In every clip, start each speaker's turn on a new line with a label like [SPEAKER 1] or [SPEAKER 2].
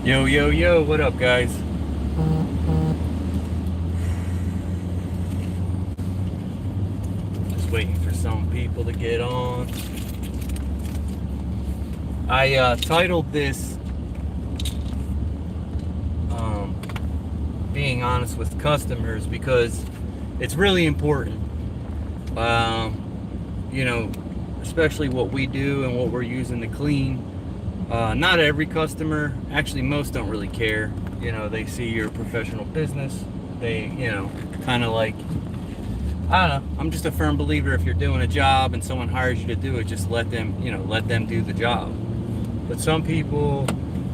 [SPEAKER 1] Yo, yo, yo, what up, guys? Just waiting for some people to get on. I titled this um, Being Honest with Customers because it's really important. You know, especially what we do and what we're using to clean. Not every customer, actually, most don't really care. They see your professional business. They, kind of like, I don't know. I'm just a firm believer if you're doing a job and someone hires you to do it, just let them, let them do the job. But some people,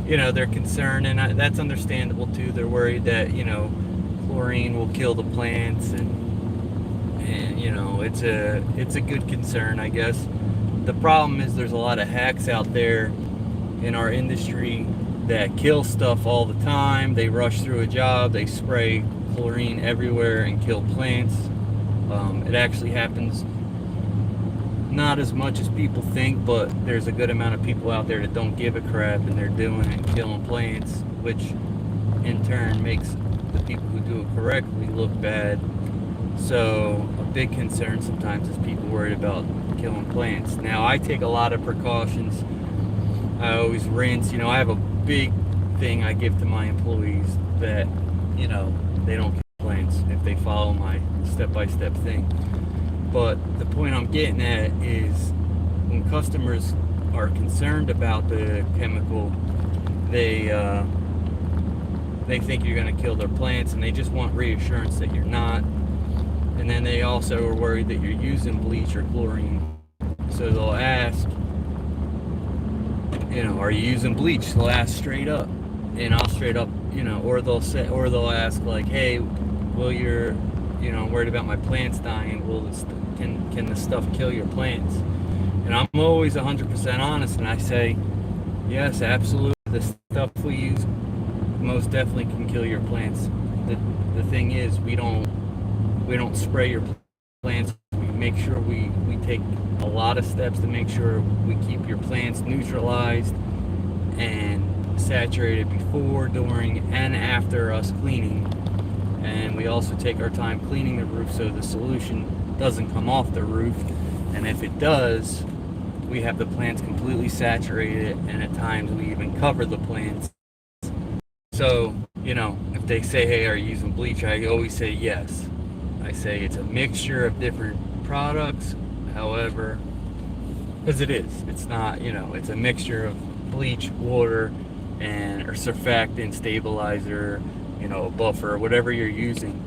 [SPEAKER 1] they're concerned, and that's understandable too. They're worried that, chlorine will kill the plants, and it's a good concern, I guess. The problem is there's a lot of hacks out there in our industry that kill stuff all the time. They rush through a job, they spray chlorine everywhere and kill plants. It actually happens not as much as people think, but there's a good amount of people out there that don't give a crap and they're doing it and killing plants, which in turn makes the people who do it correctly look bad. So a big concern sometimes is people worried about killing plants. Now I take a lot of precautions. I always rinse. I have a big thing I give to my employees that, they don't kill plants if they follow my step-by-step thing. But the point I'm getting at is when customers are concerned about the chemical, they think you're going to kill their plants, and they just want reassurance that you're not. And then they also are worried that you're using bleach or chlorine. So they'll ask, are you using bleach? They'll ask straight up, and I'll straight up, or they'll ask like, hey, will your, I'm worried about my plants dying. Can this stuff kill your plants? And I'm always 100% honest, and I say, yes, absolutely. The stuff we use most definitely can kill your plants. The thing is, we don't spray your plants. We make sure we take a lot of steps to make sure we keep your plants neutralized and saturated before, during, and after us cleaning. And we also take our time cleaning the roof so the solution doesn't come off the roof. And if it does, we have the plants completely saturated, and at times we even cover the plants. So, if they say, hey, are you using bleach? I always say yes. I say it's a mixture of different products. However, because it is, it's not, it's a mixture of bleach, water, or surfactant, stabilizer, buffer, whatever you're using.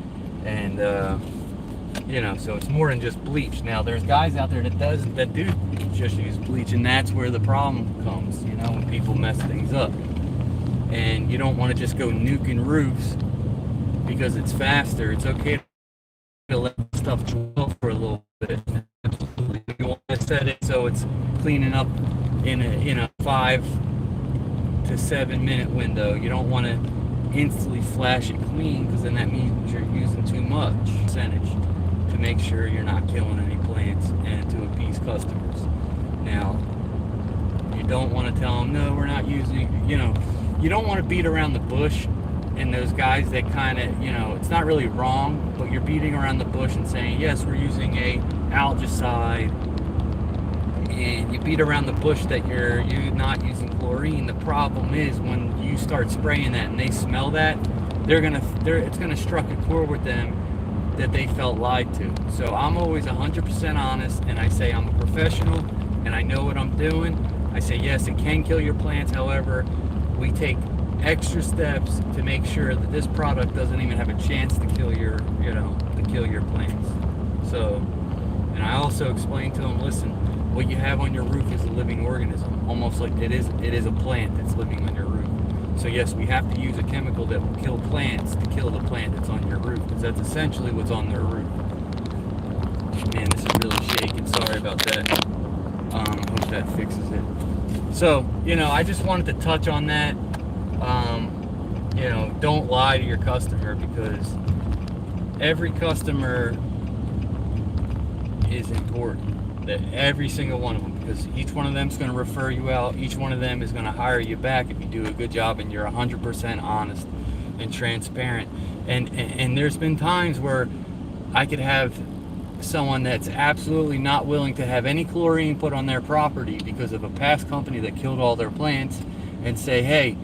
[SPEAKER 1] And, so it's more than just bleach. Now, there's guys out there that do just use bleach, and that's where the problem comes, when people mess things up. And you don't want to just go nuking roofs because it's faster. It's okay to let stuff dwell for a little bit. You want to set it so it's cleaning up in a 5 to 7 minute window. You don't want to instantly flash it clean, because then that means you're using too much percentage to make sure you're not killing any plants and to appease customers. Now, you don't want to tell them, no, we're not using, you don't want to beat around the bush. And those guys that kind of, it's not really wrong, but you're beating around the bush and saying, yes, we're using a algicide, and you beat around the bush that you're not using chlorine. The problem is when you start spraying that and they smell that, it's gonna struck a chord with them that they felt lied to. So I'm always 100% honest, and I say I'm a professional and I know what I'm doing. I say, yes, it can kill your plants. However, we take extra steps to make sure that this product doesn't even have a chance to kill your plants. So, and I also explain to them, listen, what you have on your roof is a living organism, almost like it is a plant that's living on your roof. So yes, we have to use a chemical that will kill plants to kill the plant that's on your roof, because that's essentially what's on their roof. Man, this is really shaking. Sorry about that. Hope that fixes it. So, I just wanted to touch on that. Don't lie to your customer, because every customer is important. That every single one of them. because each one of them is going to refer you out. Each one of them is going to hire you back if you do a good job and you're 100% honest and transparent. And there's been times where I could have someone that's absolutely not willing to have any chlorine put on their property because of a past company that killed all their plants, and say, hey,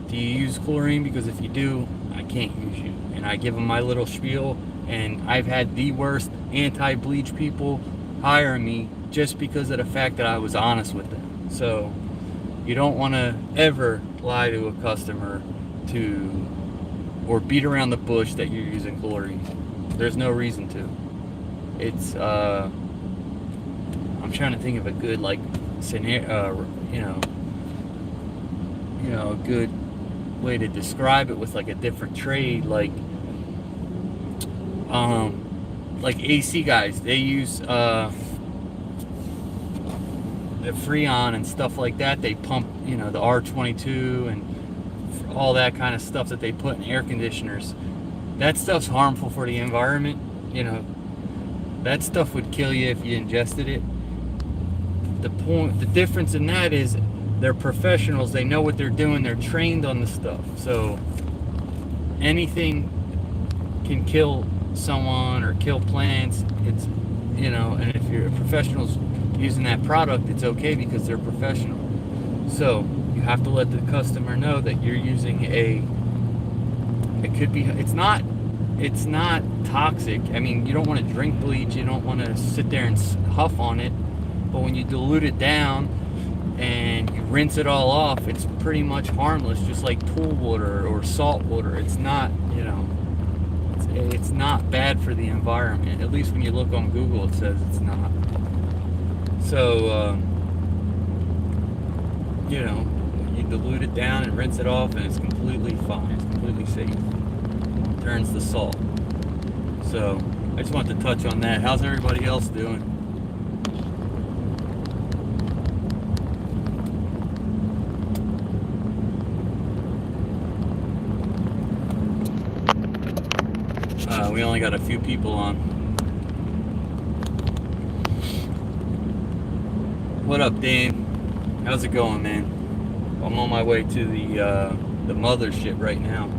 [SPEAKER 1] do you use chlorine? Because if you do, I can't use you. And I give them my little spiel, and I've had the worst anti-bleach people hire me just because of the fact that I was honest with them. So you don't want to ever lie to a customer or beat around the bush that you're using chlorine. There's no reason to. It's I'm trying to think of a good scenario, a good way to describe it with like a different trade, like AC guys, they use the Freon and stuff like that. They pump, the R22 and all that kind of stuff that they put in air conditioners. That stuff's harmful for the environment. That stuff would kill you if you ingested it. The difference in that is they're professionals. They know what they're doing. They're trained on the stuff. So anything can kill someone or kill plants. It's, and if you're a professional's using that product, it's okay because they're professional. So you have to let the customer know that you're using it's not toxic. I mean, you don't want to drink bleach. You don't want to sit there and huff on it. But when you dilute it down and you rinse it all off, it's pretty much harmless, just like pool water or salt water. It's not, it's not bad for the environment. At least when you look on Google, it says it's not. So, you dilute it down and rinse it off, and it's completely fine. It's completely safe. Turns to salt. So I just wanted to touch on that. How's everybody else doing? We only got a few people on. What up, Dane? How's it going, man? I'm on my way to the mothership right now.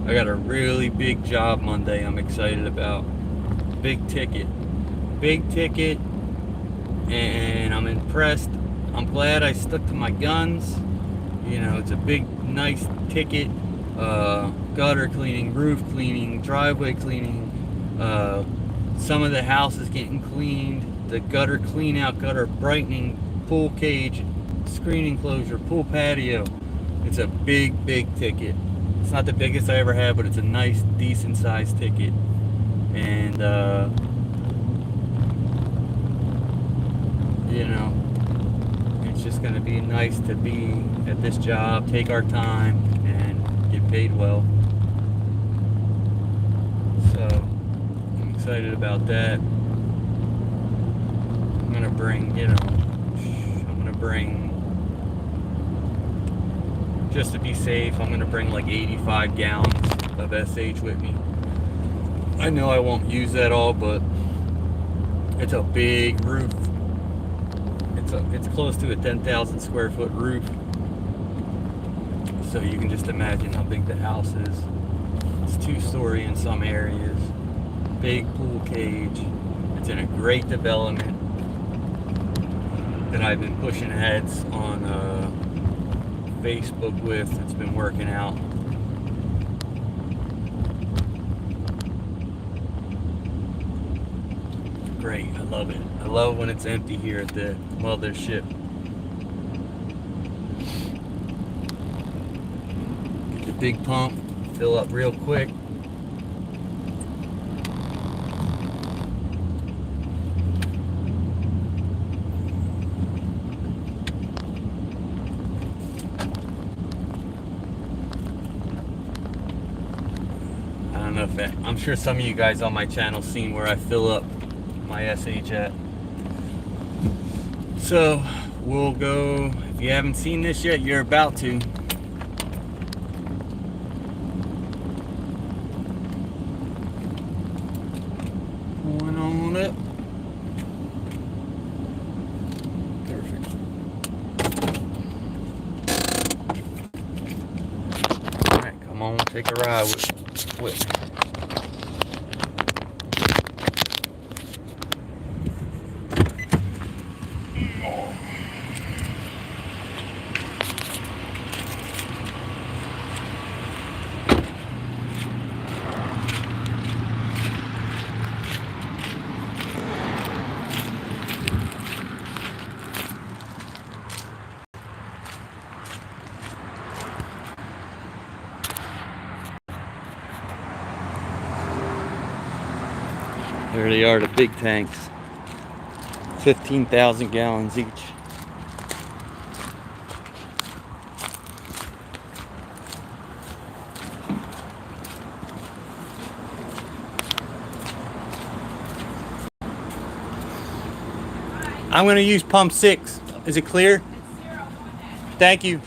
[SPEAKER 1] I got a really big job Monday I'm excited about. Big ticket, and I'm impressed. I'm glad I stuck to my guns. It's a big, nice ticket. Gutter cleaning, roof cleaning, driveway cleaning. Some of the house is getting cleaned. The gutter clean out, gutter brightening, pool cage, screen enclosure, pool patio. It's a big ticket. It's not the biggest I ever had, but it's a nice, decent sized ticket. And, it's just going to be nice to be at this job, take our time, and get paid well. So, I'm excited about that. I'm going to bring, just to be safe, I'm going to bring like 85 gallons of SH with me. I know I won't use that all, but it's a big roof. It's close to a 10,000 square foot roof. So you can just imagine how big the house is. It's 2-story in some areas. Big pool cage. It's in a great development that I've been pushing heads on Facebook with. It's been working out. Great, I love it. I love when it's empty here at the mothership. Get the big pump, fill up real quick. I'm sure some of you guys on my channel seen where I fill up my SH at. So we'll go, if you haven't seen this yet, you're about to. Going on up. Perfect. Alright, come on, take a ride with me. There they are, the big tanks. 15,000 gallons each. I'm going to use pump 6. Is it clear? Thank you.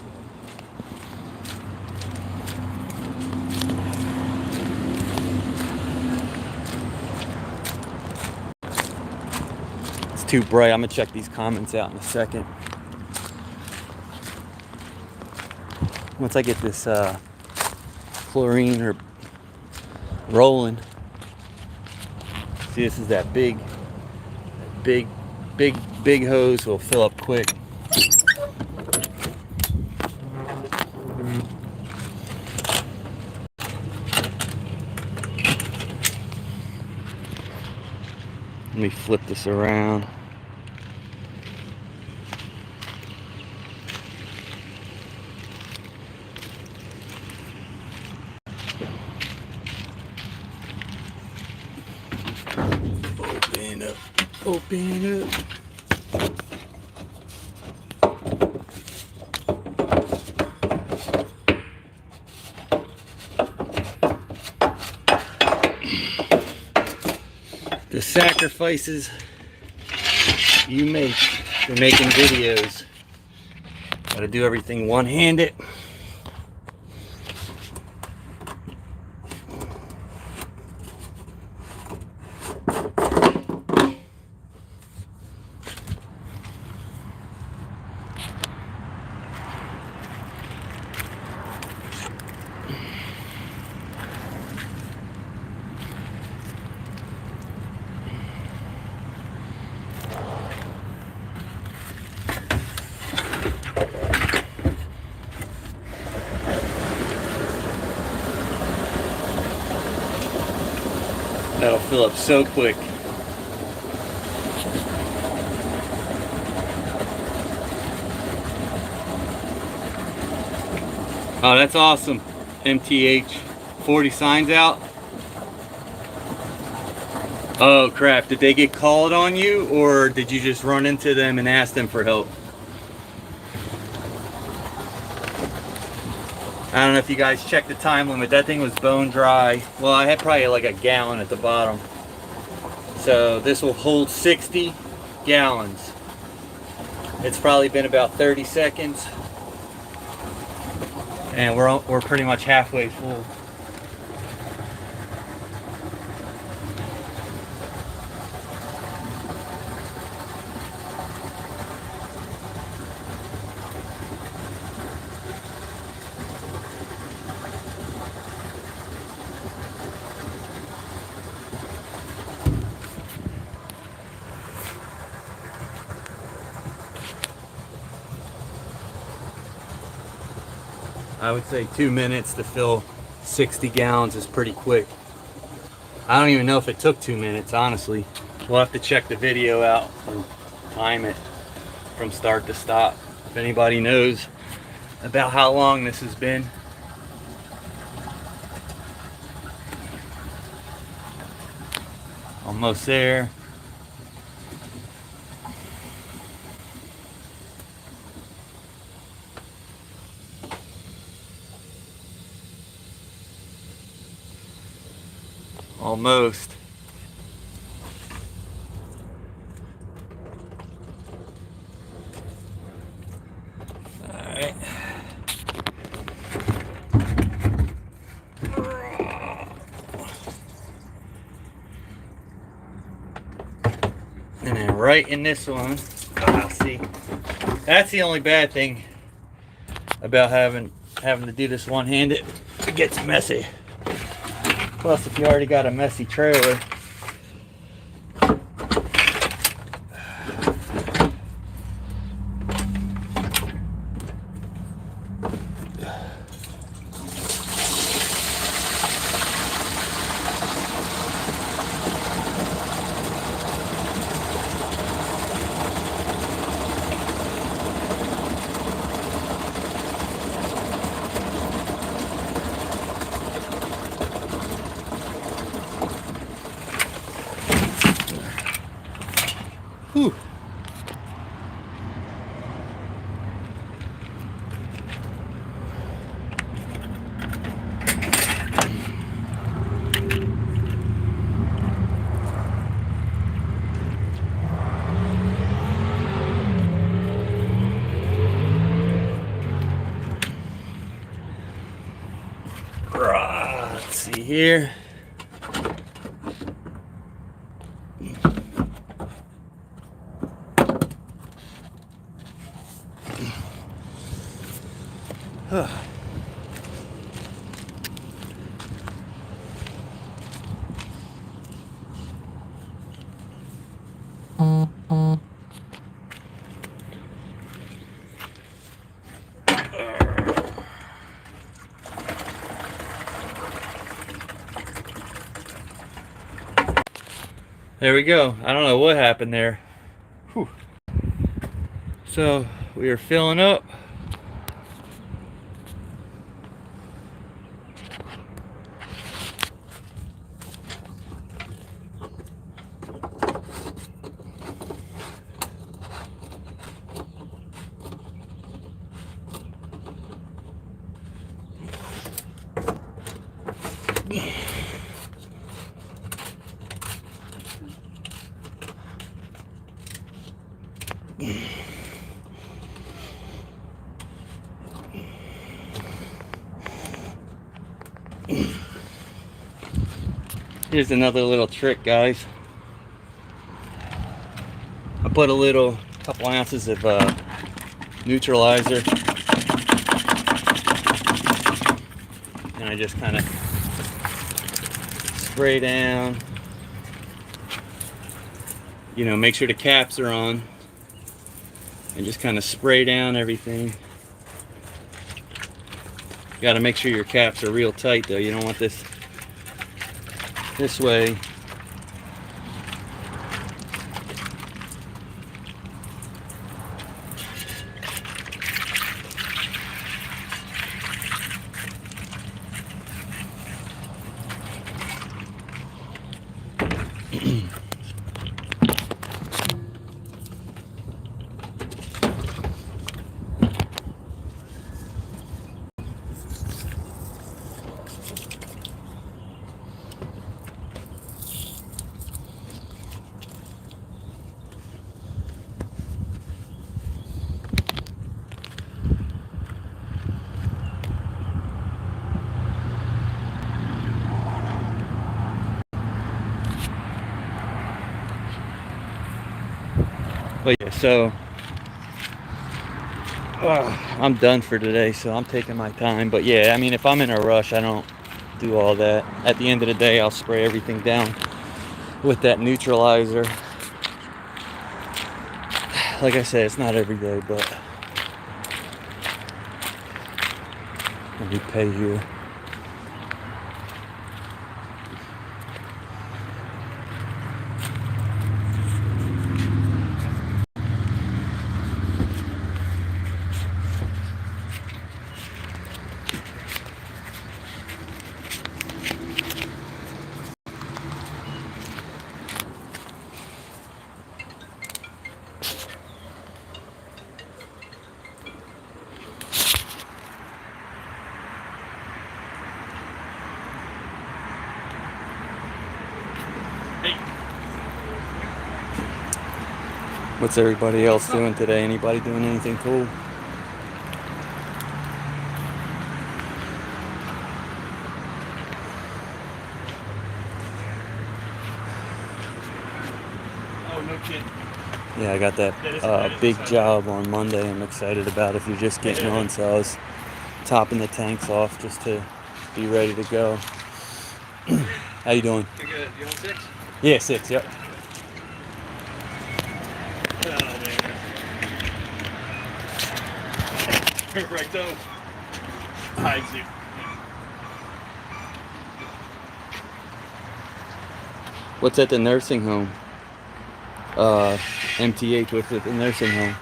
[SPEAKER 1] It's too bright. I'm going to check these comments out in a second. Once I get this chlorine or rolling. See, this is that big hose will fill up quick. Let me flip this around. Open up. Open up. The sacrifices you make for making videos. Gotta do everything one-handed. That'll fill up so quick. Oh, that's awesome. MTH 40 signs out. Oh crap, did they get called on you or did you just run into them and ask them for help? I don't know if you guys checked the time limit. That thing was bone dry. Well, I had probably like a gallon at the bottom. So this will hold 60 gallons. It's probably been about 30 seconds. And we're pretty much halfway full. I would say 2 minutes to fill 60 gallons is pretty quick. I don't even know if it took 2 minutes, honestly. We'll have to check the video out and time it from start to stop. If anybody knows about how long this has been. Almost there. Almost. All right. And then right in this one, see, that's the only bad thing about having to do this one-handed. It gets messy. Plus, if you already got a messy trailer, whew. Let's see here. There we go. I don't know what happened there. Whew. So we are filling up. Here's another little trick, guys. I put a couple ounces of neutralizer, and I just kind of spray down. You know, make sure the caps are on, and just kind of spray down everything. You got to make sure your caps are real tight, though. You don't want this way. But yeah, so I'm done for today, so I'm taking my time. But yeah, I mean, if I'm in a rush, I don't do all that. At the end of the day, I'll spray everything down with that neutralizer. Like I said, it's not every day, but let me pay here. What's everybody else doing today? Anybody doing anything cool?
[SPEAKER 2] no kidding.
[SPEAKER 1] Yeah, I got that big job on Monday. I'm excited about it if you're just getting on. So I was topping the tanks off just to be ready to go. How you doing?
[SPEAKER 2] You good? You on 6?
[SPEAKER 1] Yeah, 6, yep.
[SPEAKER 2] Oh, man. Right, though. I see.
[SPEAKER 1] What's at the nursing home? MTH, what's at the nursing home?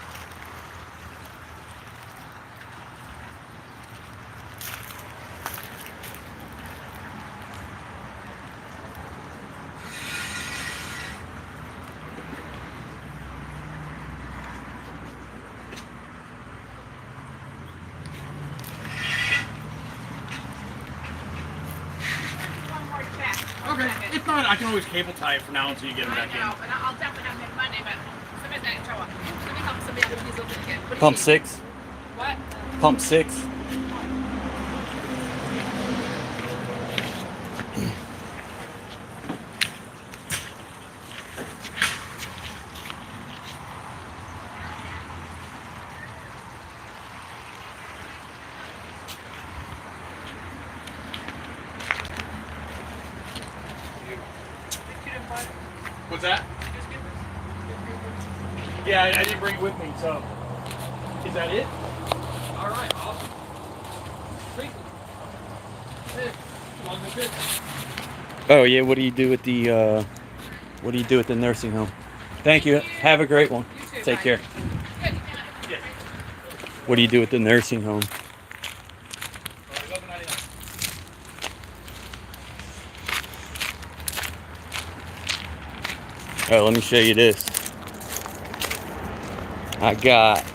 [SPEAKER 2] Okay, if not, I can always cable tie it for now until you get them back in.
[SPEAKER 3] But I'll definitely have it Monday, but somebody's not show up. Let me help somebody out with these little kids. What do you
[SPEAKER 1] Pump
[SPEAKER 3] need?
[SPEAKER 1] 6?
[SPEAKER 3] What?
[SPEAKER 1] Pump 6?
[SPEAKER 2] What's that? Yeah, I didn't bring it with me, so. Is that it? All right, awesome. Sweet. Hey, long as it.
[SPEAKER 1] Oh yeah, what do you do with the nursing home? Thank you. Have a great one.
[SPEAKER 3] You too,
[SPEAKER 1] Take
[SPEAKER 3] bye.
[SPEAKER 1] care.
[SPEAKER 3] Good, you can.
[SPEAKER 2] Yeah.
[SPEAKER 1] What do you do with the nursing home? Oh, let me show you this. I got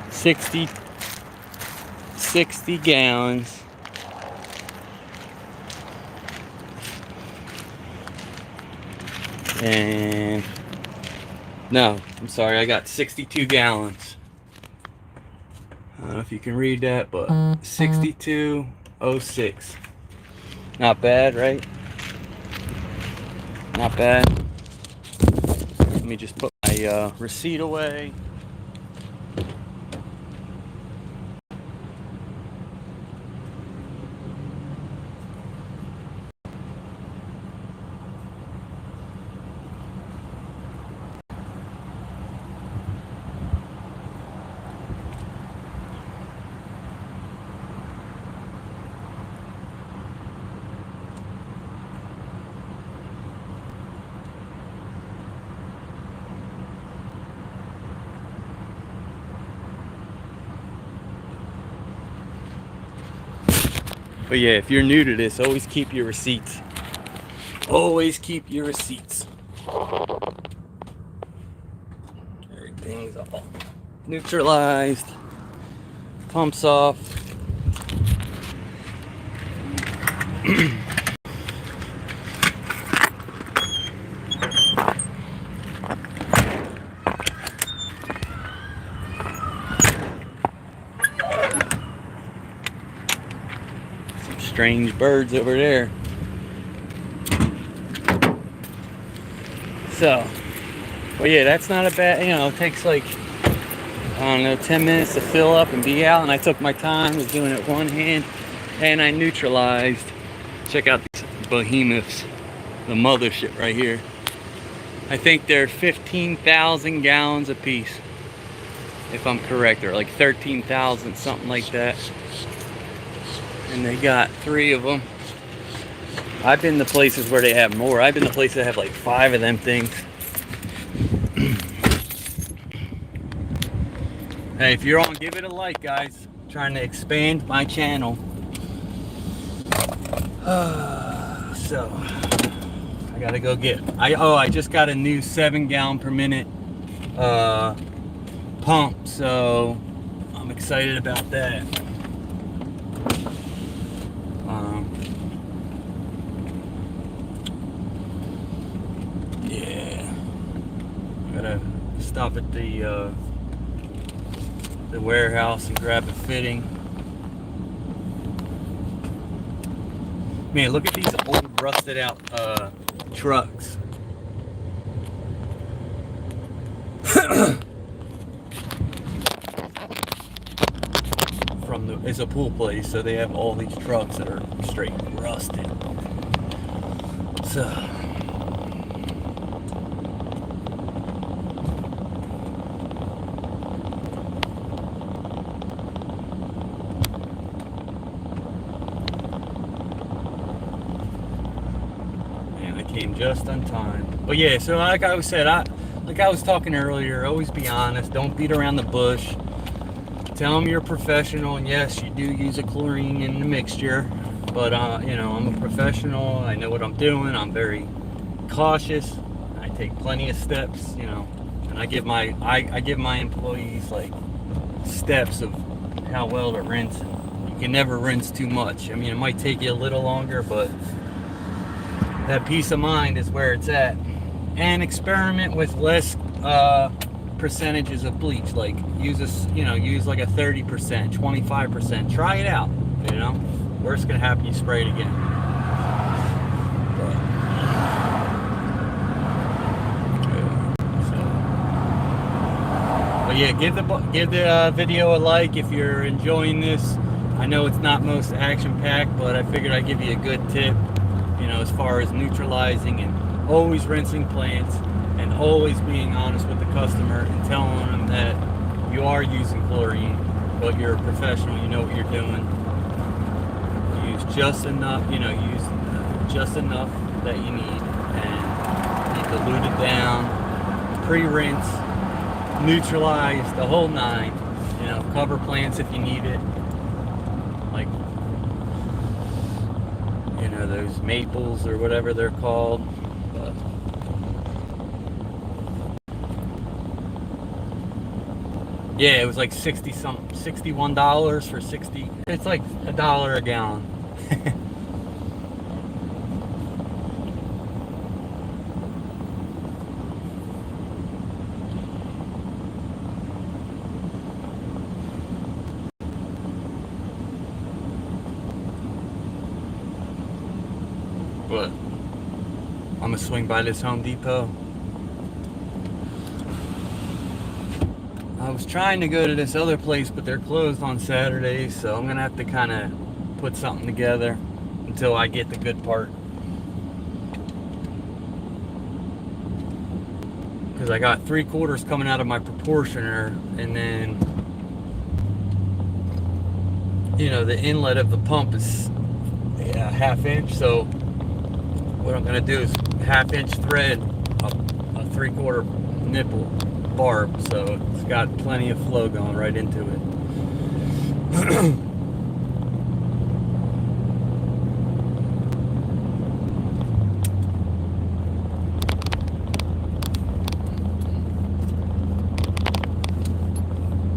[SPEAKER 1] 60 gallons. And no, I'm sorry, I got 62 gallons. I don't know if you can read that, but 6206. Not bad, right? Not bad. Let me just put my receipt away. But yeah, if you're new to this, always keep your receipts. Always keep your receipts. Everything's all neutralized. Pumps off. Some strange birds over there. So, well, yeah, that's not a bad, it takes like, I don't know, 10 minutes to fill up and be out. And I took my time, was doing it with one hand, and I neutralized. Check out these behemoths, the mothership right here. I think they're 15,000 gallons a piece, if I'm correct, or like 13,000, something like that. And they got 3 of them. I've been to places where they have more. I've been to places that have like 5 of them things. Hey, if you're on, give it a like, guys. I'm trying to expand my channel. So, I gotta go get. I just got a new 7-gallon per minute pump, so I'm excited about that. Yeah, gotta stop at the warehouse and grab a fitting. Man, look at these old rusted out trucks. It's a pool place, so they have all these trucks that are straight rusted. So man, I came just on time. But yeah, so like I said, like I was talking earlier, always be honest, don't beat around the bush. Tell them you're a professional, and yes, you do use a chlorine in the mixture, but you know, I'm a professional. I know what I'm doing. I'm very cautious. I take plenty of steps, you know, and I give my employees like steps of how well to rinse. You can never rinse too much. I mean, it might take you a little longer, but that peace of mind is where it's at. And experiment with less percentages of bleach, like use like a 30%, 25%. Try it out, you know. Worst can happen, you spray it again. But yeah, give the video a like if you're enjoying this. I know it's not most action packed, but I figured I'd give you a good tip, you know, as far as neutralizing and always rinsing plants. And always being honest with the customer and telling them that you are using chlorine, but you're a professional, you know what you're doing. Use just enough, you know, use just enough that you need, and you dilute it down, pre-rinse, neutralize, the whole nine. You know, cover plants if you need it, like, you know, those maples or whatever they're called. But yeah, it was like $61 for 60. It's like $1 a gallon. But I'm gonna swing by this Home Depot. I was trying to go to this other place, but they're closed on Saturdays, so I'm gonna have to kind of put something together until I get the good part. Because I got 3/4 coming out of my proportioner, and then, you know, the inlet of the pump is a 1/2 inch, so what I'm gonna do is 1/2 inch thread a 3/4 nipple barb, so it's got plenty of flow going right into it.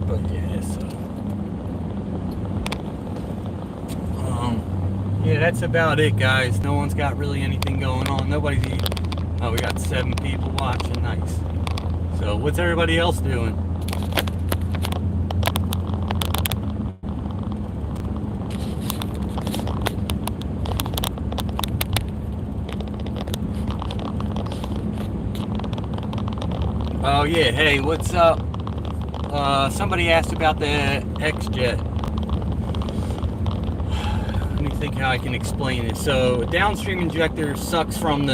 [SPEAKER 1] But yeah, so yeah, that's about it, guys. No one's got really anything going on. Nobody's eating. Oh, we got 7 people watching. Nice. So what's everybody else doing? Oh yeah, hey, what's up? Somebody asked about the X-Jet. Let me think how I can explain it. So a downstream injector sucks from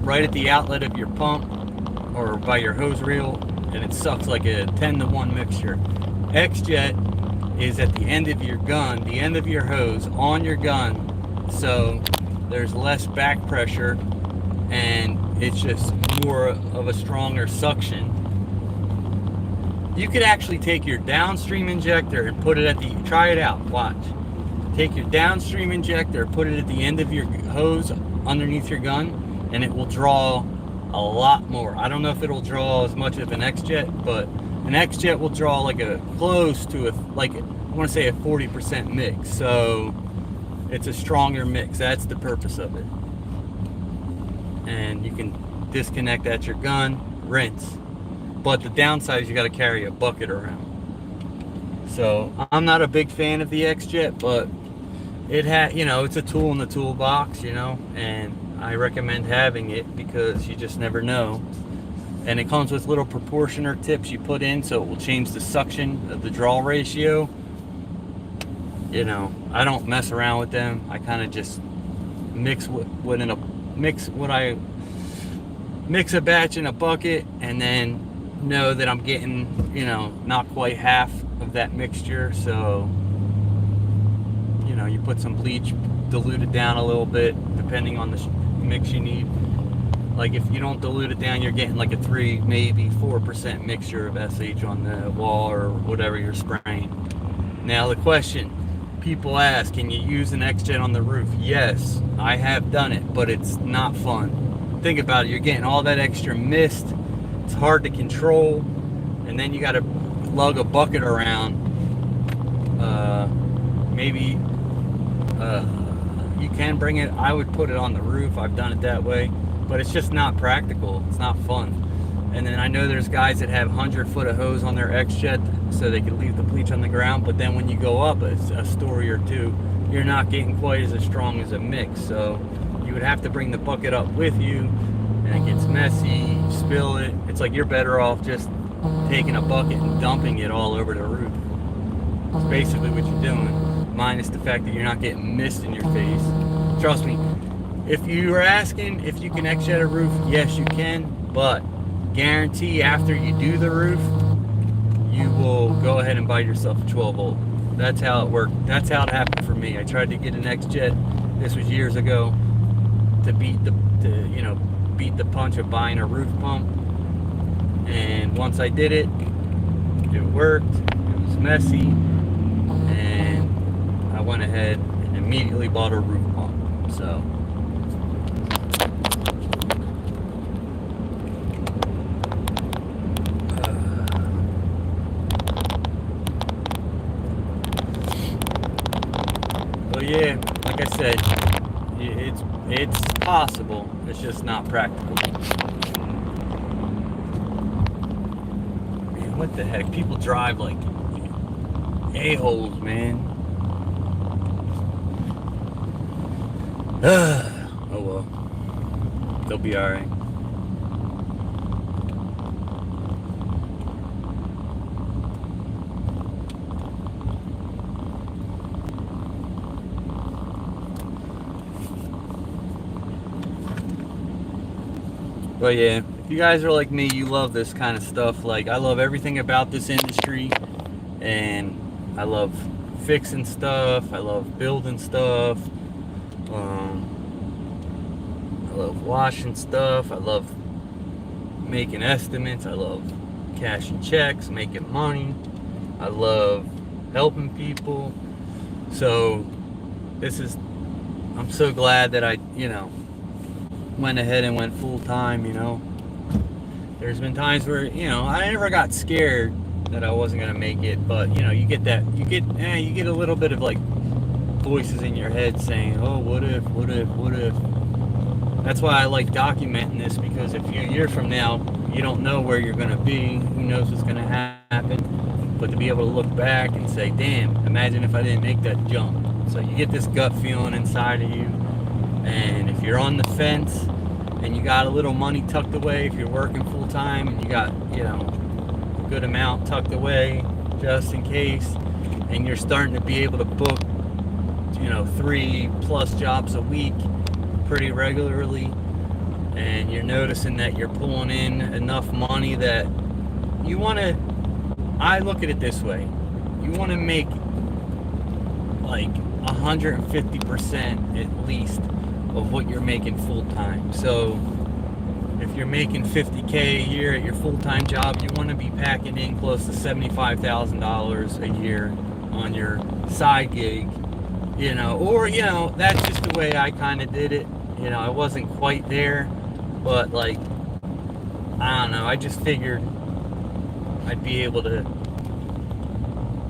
[SPEAKER 1] right at the outlet of your pump, or by your hose reel, and it sucks like a 10-to-1 mixture. X-Jet is at the end of your gun, the end of your hose on your gun, so there's less back pressure and it's just more of a stronger suction. You could actually take your downstream injector and put it at try it out, watch. Take your downstream injector, put it at the end of your hose underneath your gun, and it will draw a lot more. I don't know if it'll draw as much of an X-Jet, but an X-Jet will draw like close to I want to say a 40% mix. So it's a stronger mix. That's the purpose of it. And you can disconnect at your gun, rinse. But the downside is you got to carry a bucket around. So I'm not a big fan of the X-Jet, but it's a tool in the toolbox, and I recommend having it because you just never know. And it comes with little proportioner tips you put in, so it will change the suction of the draw ratio. I don't mess around with them. I kind of just mix a batch in a bucket, and then know that I'm getting, not quite half of that mixture. So, you put some bleach, dilute it down a little bit, depending on the mix you need. Like if you don't dilute it down, you're getting like a 3, maybe 4% mixture of SH on the wall or whatever you're spraying. Now the question people ask, can you use an X-Jet on the roof? Yes, I have done it, but it's not fun. Think about it, you're getting all that extra mist, it's hard to control, and then you got to lug a bucket around. Maybe you can bring it, I would put it on the roof, I've done it that way, but it's just not practical, it's not fun. And then I know there's guys that have 100-foot of hose on their X-Jet so they can leave the bleach on the ground, but then when you go up a story or two, you're not getting quite as strong as a mix. So you would have to bring the bucket up with you, and it gets messy, you spill it. It's like you're better off just taking a bucket and dumping it all over the roof. It's basically what you're doing, minus the fact that you're not getting mist in your face. Trust me, if you were asking if you can X-Jet a roof, yes you can, but guarantee after you do the roof, you will go ahead and buy yourself a 12 volt. That's how it worked. That's how it happened for me. I tried to get an X-Jet, this was years ago, to beat the punch of buying a roof pump. And once I did it, it worked. It was messy, and I went ahead and immediately bought a roof pump. So yeah, like I said, it's possible. It's just not practical. Man, what the heck? People drive like a-holes, man. Oh well, they'll be all right. But yeah, if you guys are like me, you love this kind of stuff. Like, I love everything about this industry, and I love fixing stuff, I love building stuff, I love washing stuff, I love making estimates, I love cashing checks, making money, I love helping people. So I'm so glad that I went ahead and went full time. There's been times where I never got scared that I wasn't gonna make it, but you get a little bit of like voices in your head saying, oh, what if. That's why I like documenting this, because a few years from now you don't know where you're gonna be, who knows what's gonna happen, but to be able to look back and say, damn, imagine if I didn't make that jump. So you get this gut feeling inside of you. And if you're on the fence and you got a little money tucked away, if you're working full time and you got, a good amount tucked away just in case, and you're starting to be able to book, 3+ jobs a week pretty regularly, and you're noticing that you're pulling in enough money that you want to, I look at it this way, you want to make like 150% at least of what you're making full time. So if you're making $50K a year at your full-time job, you want to be packing in close to $75,000 a year on your side gig, or that's just the way I kind of did it. I wasn't quite there, but like, I don't know, I just figured I'd be able to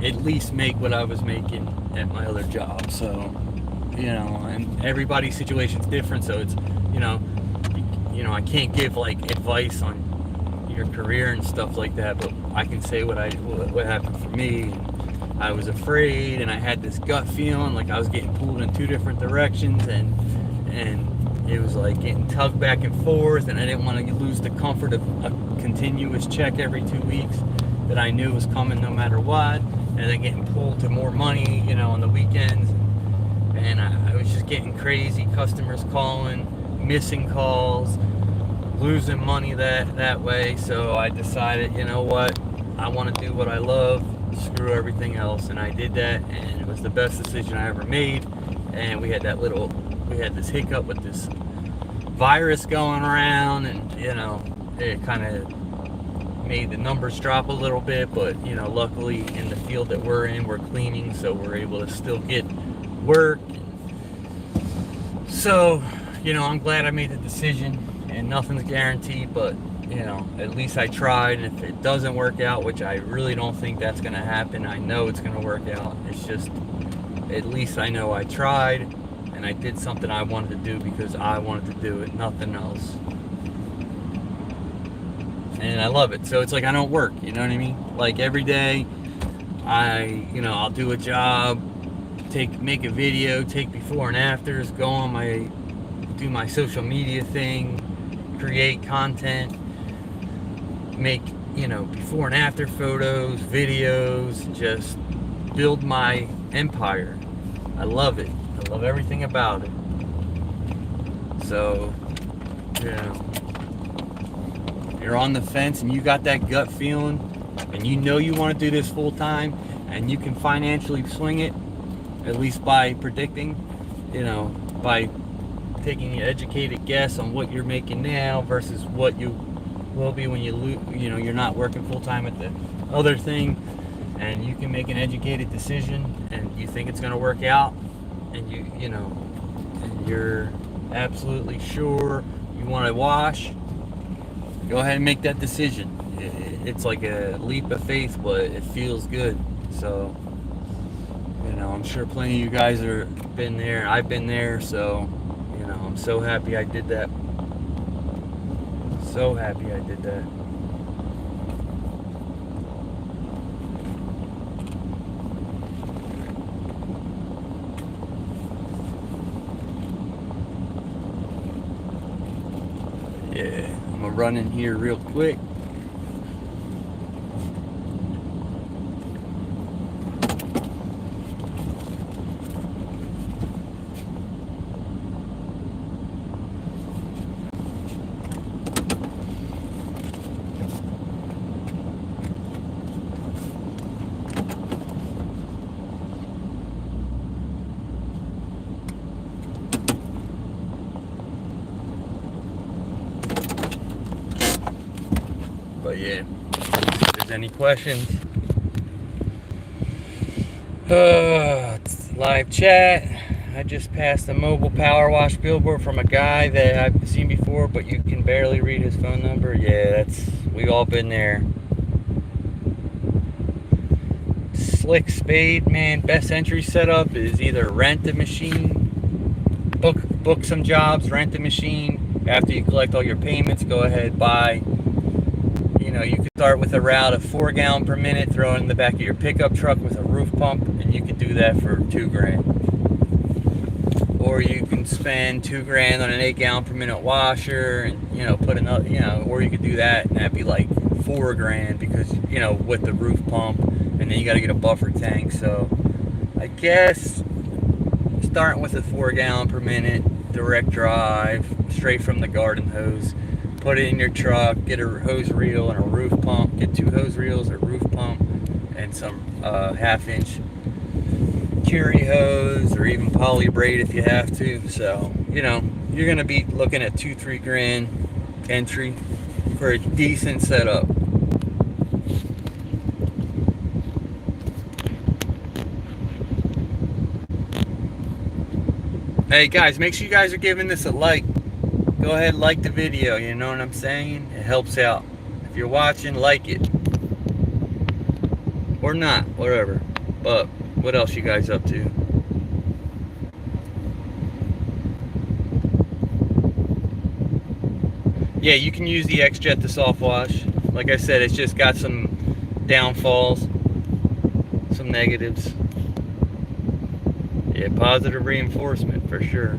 [SPEAKER 1] at least make what I was making at my other job. So and everybody's situation's different, so it's I can't give like advice on your career and stuff like that, but I can say what happened for me. I was afraid, and I had this gut feeling like I was getting pulled in two different directions, and it was like getting tugged back and forth, and I didn't want to lose the comfort of a continuous check every 2 weeks that I knew was coming no matter what, and then getting pulled to more money, you know, on the weekends. And I was just getting crazy, customers calling, missing calls, losing money that way. So I decided, you know what, I want to do what I love, screw everything else. And I did that, and it was the best decision I ever made. And we had this hiccup with this virus going around, and you know, it kind of made the numbers drop a little bit, but you know, luckily in the field that we're in, we're cleaning, so we're able to still get work. So, you know, I'm glad I made the decision, and nothing's guaranteed, but you know, at least I tried. And if it doesn't work out, which I really don't think that's going to happen, I know it's going to work out. It's just, at least I know I tried, and I did something I wanted to do because I wanted to do it, nothing else. And I love it. So it's like I don't work, you know what I mean? Like every day, I'll do a job, make a video, take before and afters, do my social media thing, create content, make, you know, before and after photos, videos, just build my empire. I love it. I love everything about it. So, you know, you're on the fence and you got that gut feeling and you know you want to do this full time and you can financially swing it, at least by predicting, you know, by taking an educated guess on what you're making now versus what you will be when you're not working full time at the other thing, and you can make an educated decision and you think it's going to work out, and and you're absolutely sure you want to wash, go ahead and make that decision. It's like a leap of faith, but it feels good. So, you know, I'm sure plenty of you guys have been there. I've been there, so, you know, I'm so happy I did that. So happy I did that. Yeah, I'm gonna run in here real quick. But yeah, if there's any questions, live chat. I just passed a mobile power wash billboard from a guy that I've seen before, but you can barely read his phone number. Yeah, we've all been there. Slick Spade, man, best entry setup is either rent a machine, book some jobs, rent a machine. After you collect all your payments, go ahead, buy. You know, you could start with a route of 4 gallon per minute, throw it in the back of your pickup truck with a roof pump, and you could do that for $2,000. Or you can spend $2,000 on an 8 gallon per minute washer, and you know, put another, you know, or you could do that, and that'd be like $4,000 because, you know, with the roof pump, and then you got to get a buffer tank. So I guess starting with a 4 gallon per minute direct drive straight from the garden hose, put it in your truck, get a hose reel and a roof pump, get 2 hose reels, a roof pump, and some 1/2-inch Curie hose, or even poly braid if you have to. So, you know, you're going to be looking at $2-3 entry for a decent setup. Hey guys, make sure you guys are giving this a like. Go ahead and like the video, you know what I'm saying? It helps out. If you're watching, like it. Or not, whatever. But what else you guys up to? Yeah, you can use the X-Jet to soft wash. Like I said, it's just got some downfalls, some negatives. Yeah, positive reinforcement for sure.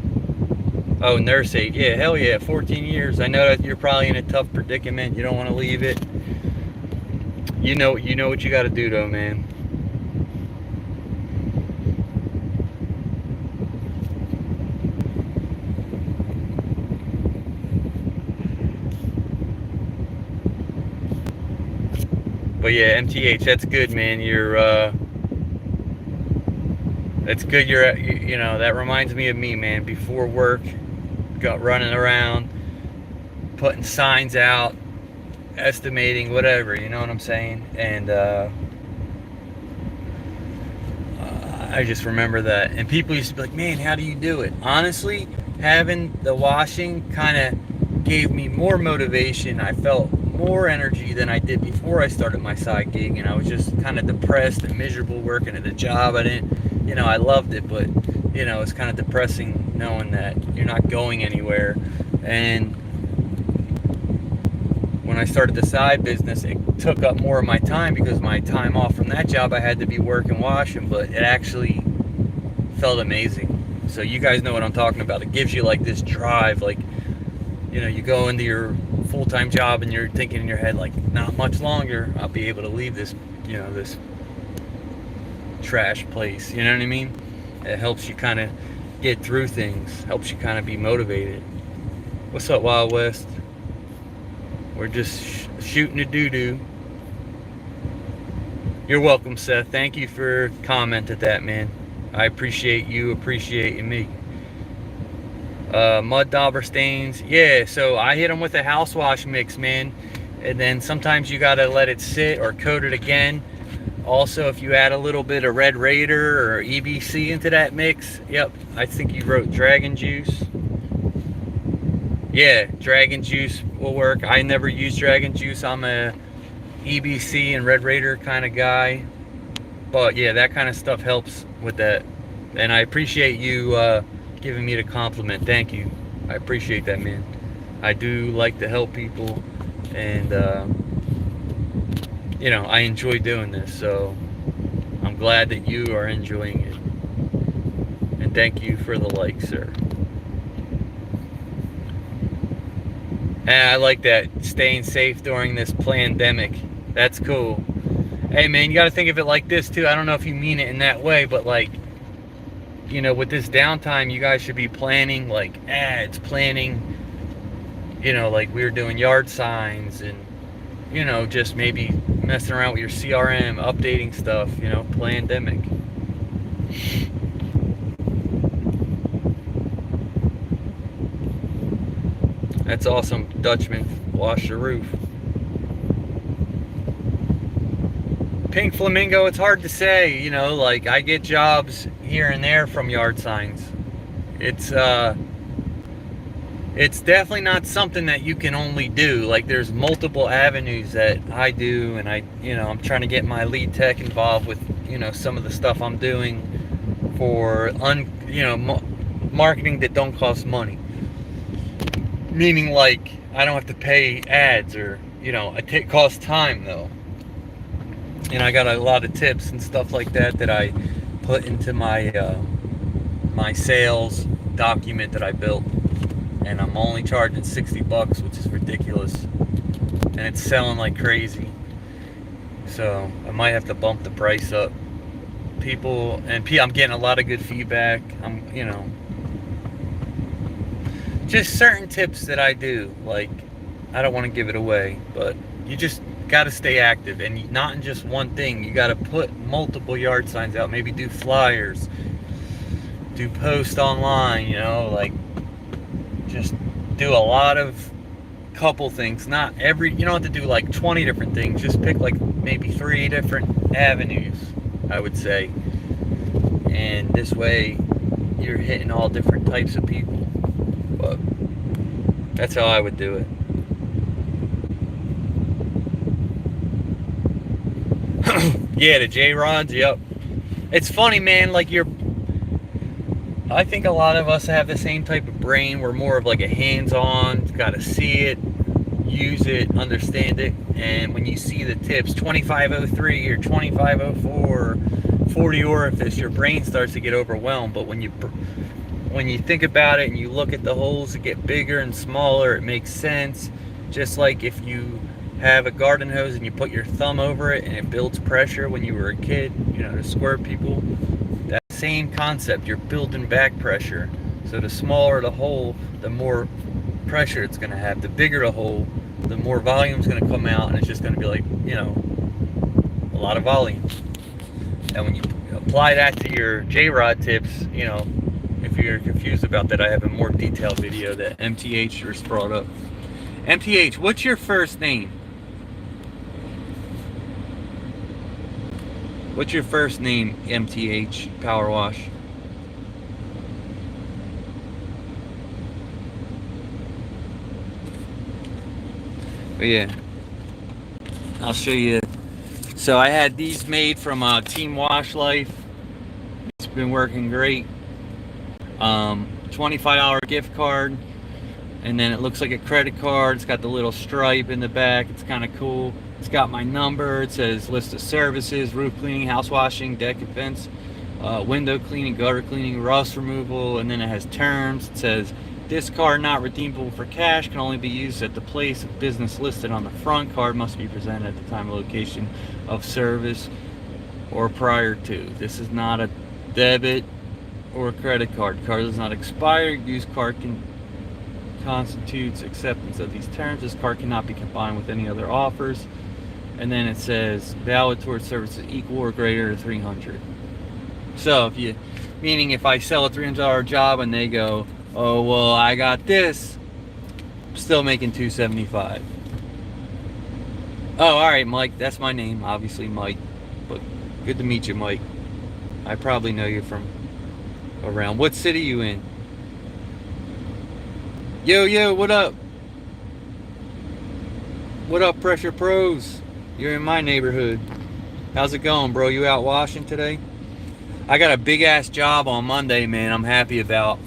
[SPEAKER 1] Oh, nurse aid. Yeah, hell yeah, 14 years. I know that you're probably in a tough predicament. You don't want to leave it. You know what you got to do though, man. But yeah, MTH, that's good, man. That's good. You know, that reminds me of me, man. Before work, got running around, putting signs out, estimating, whatever. You know what I'm saying? And I just remember that. And people used to be like, "Man, how do you do it?" Honestly, having the washing kind of gave me more motivation. I felt more energy than I did before I started my side gig, and I was just kind of depressed and miserable working at a job. I didn't, I loved it, but it's kind of depressing knowing that you're not going anywhere. And when I started the side business, it took up more of my time because my time off from that job I had to be working washing, but it actually felt amazing. So you guys know what I'm talking about. It gives you like this drive, like you go into your full-time job and you're thinking in your head like, not much longer I'll be able to leave this this trash place. You know what I mean? It helps you kind of get through things, helps you kind of be motivated. What's up, Wild West? We're just shooting a doo-doo. You're welcome, Seth. Thank you for commenting that, man. I appreciate you appreciating me. Mud dauber stains. Yeah, so I hit them with a house wash mix, man. And then sometimes you got to let it sit or coat it again. Also, if you add a little bit of Red Raider or EBC into that mix. Yep, I think you wrote Dragon Juice. Yeah, Dragon Juice will work. I never use Dragon Juice. I'm a EBC and Red Raider kind of guy. But yeah, that kind of stuff helps with that. And I appreciate you giving me the compliment. Thank you. I appreciate that, man. I do like to help people, and I enjoy doing this, so I'm glad that you are enjoying it. And thank you for the like, sir. And I like that, staying safe during this pandemic. That's cool. Hey man, you got to think of it like this too. I don't know if you mean it in that way, but like, with this downtime, you guys should be planning like ads, planning, like we were doing yard signs and, just maybe messing around with your CRM, updating stuff, pandemic. That's awesome, Dutchman. Wash the roof. Pink Flamingo, it's hard to say, like I get jobs here and there from yard signs. It's definitely not something that you can only do. Like there's multiple avenues that I do, and I'm trying to get my lead tech involved with, some of the stuff I'm doing for marketing that don't cost money. Meaning like I don't have to pay ads or, it costs time though. And I got a lot of tips and stuff like that I put into my my sales document that I built, and I'm only charging $60, which is ridiculous, and it's selling like crazy. So I might have to bump the price up. I'm getting a lot of good feedback. Just certain tips that I do, like I don't want to give it away, but you just got to stay active, and not in just one thing. You got to put multiple yard signs out, maybe do flyers, do post online, like just do a lot of couple things. Not every, you don't have to do like 20 different things. Just pick like maybe 3 different avenues, I would say. And this way you're hitting all different types of people. But that's how I would do it. Yeah, the J-Rods, yep. It's funny, man, like I think a lot of us have the same type of brain. We're more of like a hands-on, gotta see it, use it, understand it. And when you see the tips, 2503 or 2504, 40 orifice, your brain starts to get overwhelmed. But when you think about it and you look at the holes that get bigger and smaller, it makes sense. Just like if you have a garden hose and you put your thumb over it and it builds pressure when you were a kid, you know, to squirt people. That same concept, you're building back pressure. So the smaller the hole, the more pressure it's going to have. The bigger the hole, the more volume is going to come out, and it's just going to be like, you know, a lot of volume. And when you apply that to your J-Rod tips, you know, if you're confused about that, I have a more detailed video that MTH just brought up. MTH, what's your first name? What's your first name, MTH Power Wash? But yeah, I'll show you. So I had these made from Team Wash Life. It's been working great. $25 gift card, and then it looks like a credit card. It's got the little stripe in the back. It's kind of cool. It's got my number. It says list of services: roof cleaning, house washing, deck and fence, window cleaning, gutter cleaning, rust removal, and then it has terms. It says this card not redeemable for cash, can only be used at the place of business listed on the front. Card must be presented at the time and location of service or prior to. This is not a debit or credit card. Card does not expire. Used card constitutes acceptance of these terms. This card cannot be combined with any other offers. And then it says valid towards services equal or greater to 300. So if you, meaning if I sell a $300 job and they go, oh well, I got this, I'm still making $275. Oh, all right, Mike. That's my name, obviously, Mike. But good to meet you, Mike. I probably know you from around. What city you in? Yo, what up? What up, Pressure Pros? You're in my neighborhood. How's it going, bro? You out washing today? I got a big ass job on Monday, man. I'm happy about.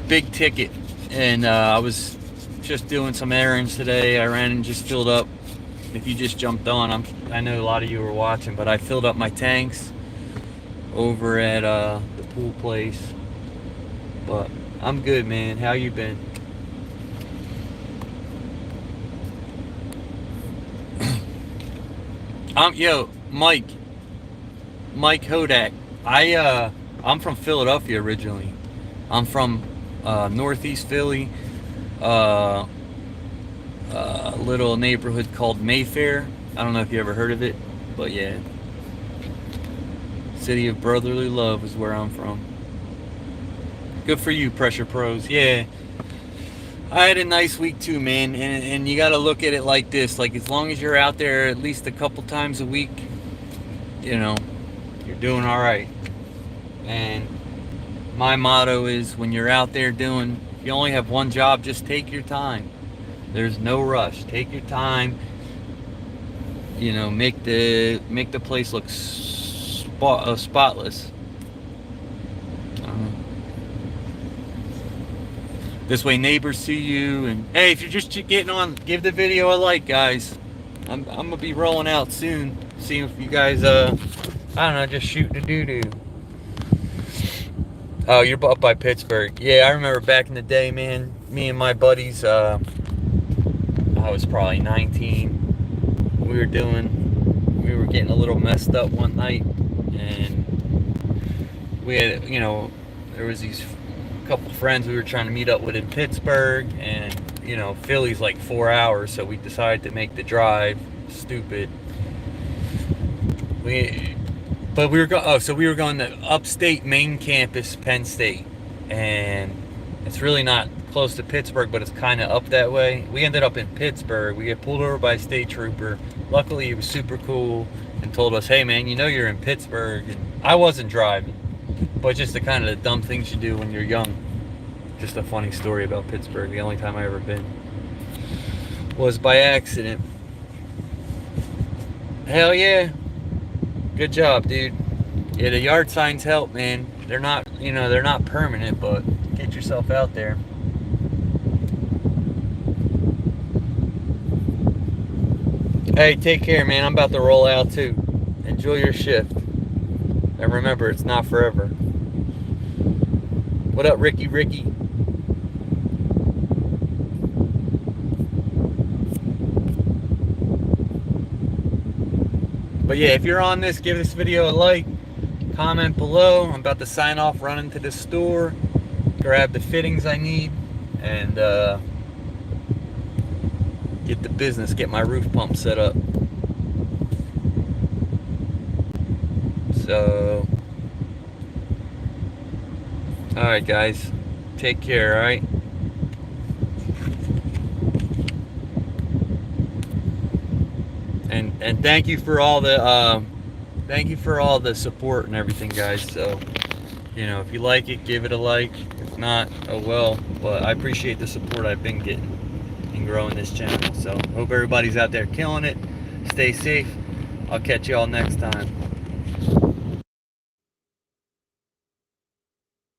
[SPEAKER 1] Big ticket, and I was just doing some errands today. I ran and just filled up. If you just jumped on, I know a lot of you were watching, but I filled up my tanks over at the pool place. But I'm good, man. How you been? Yo, Mike Hodak. I'm from Philadelphia originally. I'm from Northeast Philly, a little neighborhood called Mayfair. I don't know if you ever heard of it, but yeah. City of Brotherly Love is where I'm from. Good for you, Pressure Pros. Yeah, I had a nice week too, man. And you got to look at it like this: like as long as you're out there at least a couple times a week, you know, you're doing all right. And my motto is, when you're out there doing, if you only have one job, just take your time. There's no rush. Take your time. You know, make the place look spotless. This way neighbors see you, and hey, if you're just getting on, give the video a like, guys. I'm gonna be rolling out soon. See if you guys I don't know, just shooting a doo-doo. Oh, you're up by Pittsburgh. Yeah, I remember back in the day, man. Me and my buddies, I was probably 19. We were getting a little messed up one night, and we had, you know, there was these couple friends we were trying to meet up with in Pittsburgh, and you know, Philly's like 4 hours, so we decided to make the drive. Stupid. We were going to upstate main campus, Penn State, and it's really not close to Pittsburgh, but it's kind of up that way. We ended up in Pittsburgh. We got pulled over by a state trooper. Luckily, he was super cool and told us, "Hey, man, you know you're in Pittsburgh." And I wasn't driving, but just the kind of the dumb things you do when you're young. Just a funny story about Pittsburgh. The only time I ever been was by accident. Hell yeah. Good job, dude. Yeah, the yard signs help, man. They're not, you know, they're not permanent, but get yourself out there. Hey, take care, man. I'm about to roll out too. enjoy your shift. And remember, it's not forever. What up, Ricky? But yeah, if you're on this, give this video a like, comment below. I'm about to sign off, run into the store, grab the fittings I need, and get the business, get my roof pump set up. So, alright guys, take care, alright? And thank you for all the support and everything, guys. So, you know, if you like it, give it a like. If not, oh well. But I appreciate the support I've been getting in growing this channel. So hope everybody's out there killing it. Stay safe. I'll catch y'all next time.